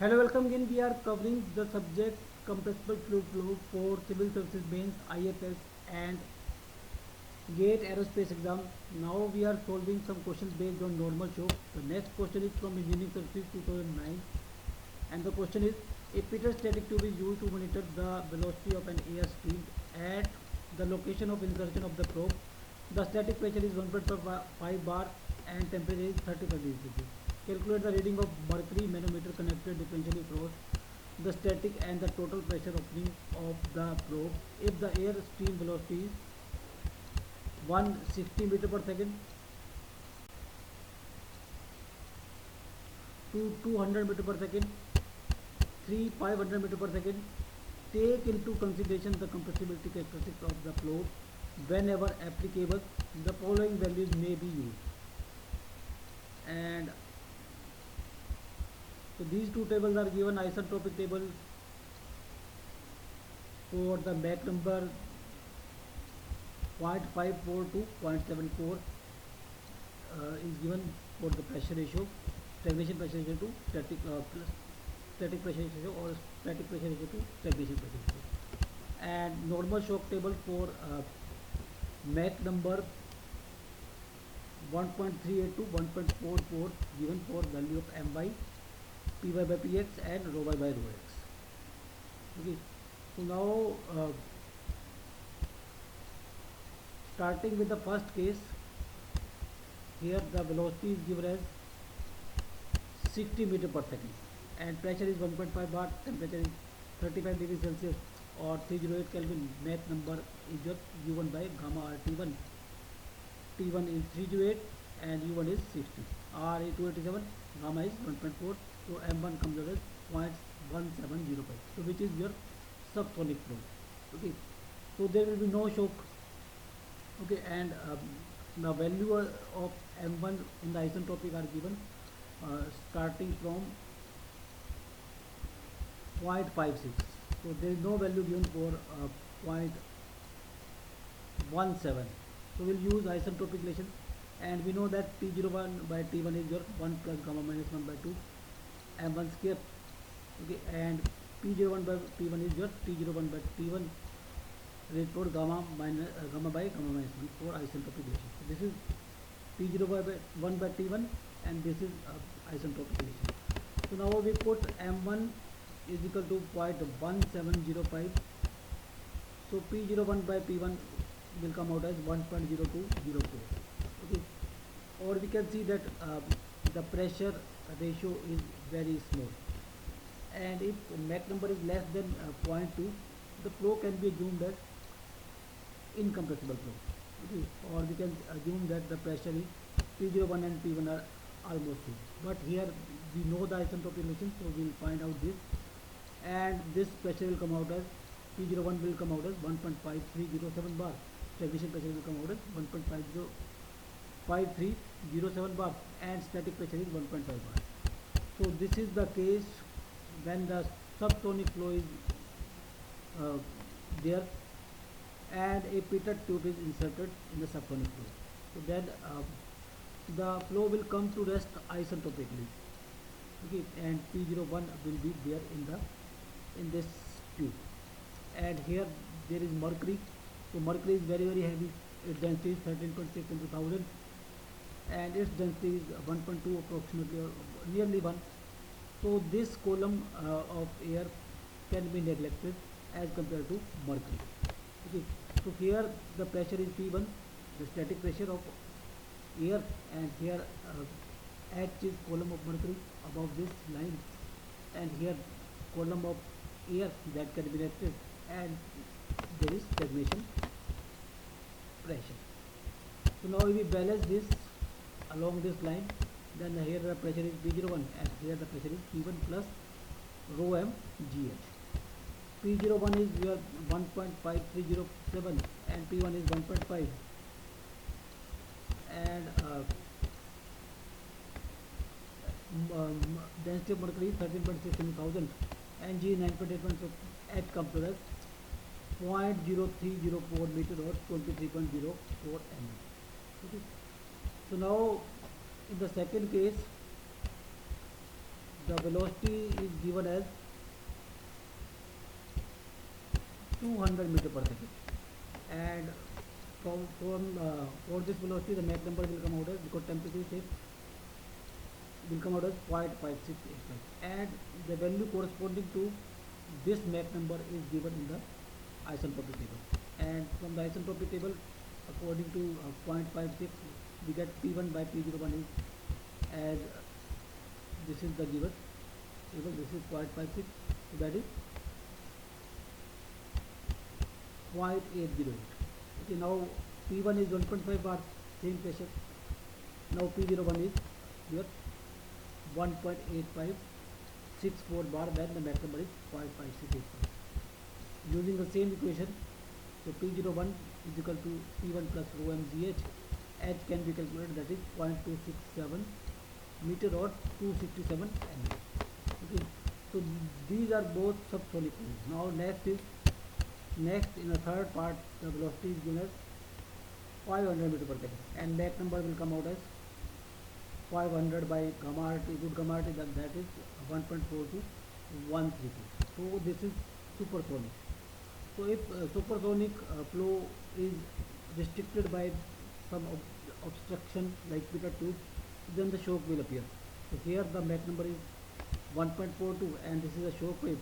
Hello, welcome again. We are covering the subject compressible fluid flow for civil services mains, IFS and GATE aerospace exam. Now we are solving some questions based on normal shock. The next question is from Engineering Services 2009 and the question is a Peter static tube is used to monitor the velocity of an air stream at the location of insertion of the probe. The static pressure is 1.5 bar and temperature is 35 degrees Celsius. Calculate the reading of mercury manometer connected differentially across the static and the total pressure opening of the probe if the air stream velocity is 160 meter per second to 200 meter per second, 3 500 meter per second. Take into consideration the compressibility characteristics of the flow. Whenever applicable, the following values may be used. And so these two tables are given: isentropic table for the Mach number 0.54 to 0.74 is given for the pressure ratio, stagnation pressure ratio to static pressure ratio, or static pressure ratio to stagnation pressure ratio. And normal shock table for Mach number 1.38 to 1.44 given for value of m by py by px and rho y by rho x. Okay, so now starting with the first case, here the velocity is given as 60 meter per second and pressure is 1.5 bar, temperature is 35 degrees Celsius or 308 Kelvin. Mach number is just given by gamma r T1. T1 is 308 and U1 is 60. R is 287, gamma is 1.4, so M1 comes out as 0.1705, so which is your subsonic flow. Okay, so there will be no shock. Okay, and the value of M1 in the isentropic are given starting from 0.56, so there is no value given for 0.17. So we'll use isentropic relation, and we know that T01 by T1 is your 1 plus gamma minus 1 by 2 M1 square. Okay, and P01 by P1 is your T01 by T1 raised for gamma by gamma minus 1 for isentropic relation. So this is T0 by 1 by T1 and this is isentropic relation. So now we put M1 is equal to 0.1705. So P01 by P1 will come out as 1.0204. Okay, or we can see that the pressure ratio is very small, and if Mach number is less than 0.2, the flow can be assumed as incompressible flow. Okay, or we can assume that the pressure is P01 and P1 are almost same. But here we know the isentropic relation, so we will find out this, and this pressure will come out as P01 will come out as 1.5307 bar. Stagnation pressure will come out as 1.5307 bar, and static pressure is 1.5 bar. So this is the case when the subsonic flow is there and a Peter tube is inserted in the subsonic flow. So then the flow will come to rest isentropically. Okay, and P01 will be there in this tube, and here there is mercury. So mercury is very heavy. Its density is 13.6 into 1000 and its density is 1.2 approximately, or nearly 1. So this column of air can be neglected as compared to mercury. Okay, so here the pressure is P1, the static pressure of air, and here H is column of mercury above this line, and here column of air that can be neglected, and there is stagnation pressure. So now if we balance this along this line, then here the pressure is P01 and here the pressure is P1 plus rho m GH. P01 is your 1.5307 and P1 is 1.5, and density of mercury is 13.6 in 1000 and G is 9.81, so H comes to as 0.0304 meter or 23.04 mm. Okay. So now in the second case, the velocity is given as 200 meter per second, and for this velocity the Mach number will come out as, because temperature is safe, will come out as 0.5685, and the value corresponding to this Mach number is given in the isentropic table. And from the isentropic table, according to 0.56, we get P1 by P01 is as this is the given table. This is 0.56, so that is 0.808. Okay, now P1 is 1.5 bar, same pressure. Now P01 is here 1.8564 bar, then the Mach number is 0.5685. Using the same equation, so P01 is equal to P1 plus rho mgh. H can be calculated, that is 0.267 meter or 267 mm. Okay, so these are both subsonic fluids. Now next in the third part, the velocity is given as 500 meter per second, and Mach number will come out as 500 by gamma RT, good gamma RT, that is 1.42 132. So this is supersonic. So if supersonic flow is restricted by some obstruction like beta tube, then the shock will appear. So here the Mach number is 1.42, and this is a shock wave,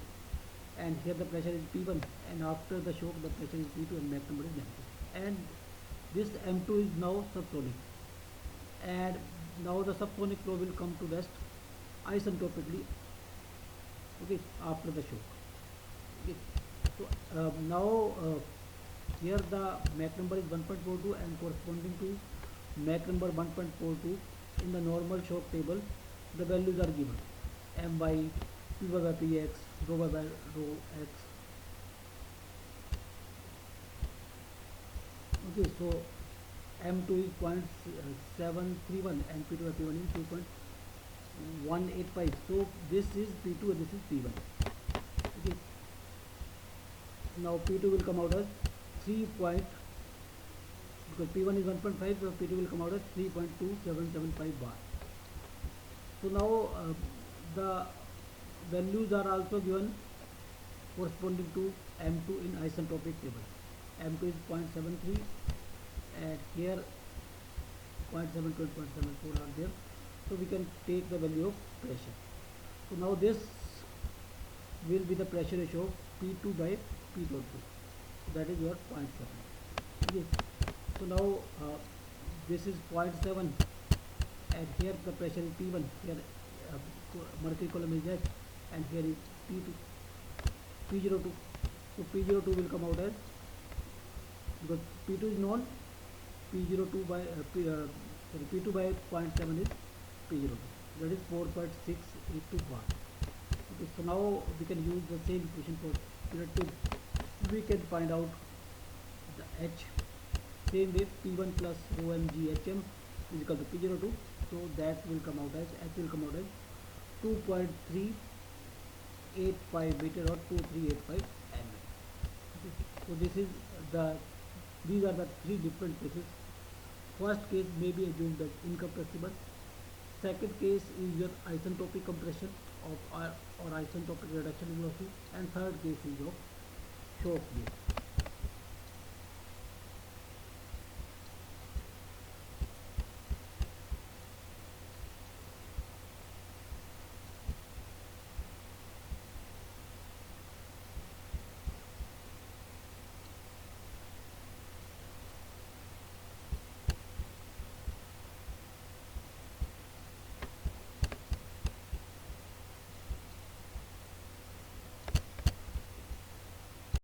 and here the pressure is P1, and after the shock the pressure is P2 and Mach number is negative. And this M2 is now subsonic, and now the subsonic flow will come to rest isentropically, okay, after the shock. Okay. So now here the Mach number is 1.42, and corresponding to Mach number 1.42 in the normal shock table, the values are given: m by P1 by Px, rho by rho x. Okay, so M2 is 0.731 and P2 by P1 is 2.185. So this is P2 and this is P1. Okay. Now P2 will come out as 3 point, because P1 is 1.5, so P2 will come out as 3.2775 bar. So now the values are also given corresponding to M2 in isentropic table. M2 is 0.73, and here 0.72 and 0.74 are there. So we can take the value of pressure. So now this will be the pressure ratio of P2 by P.2. So that is your 0.7. Okay. So now this is 0.7, and here the pressure is P1. Here mercury column is H, and here is P2, P02. So P02 will come out as, because P2 is known, P02 by P2 by 0.7 is P02. That is 4.682 bar. Okay, so now we can use the same equation for period 2. We can find out the H. Same way, P1 plus rho mg hm is equal to P02. So that will come out as, H will come out as 2.385 meter or 2385 mm. Okay. So these are the three different cases. First case may be assumed as incompressible. Second case is your isentropic compression of or isentropic reduction velocity, and third case is of shock wave.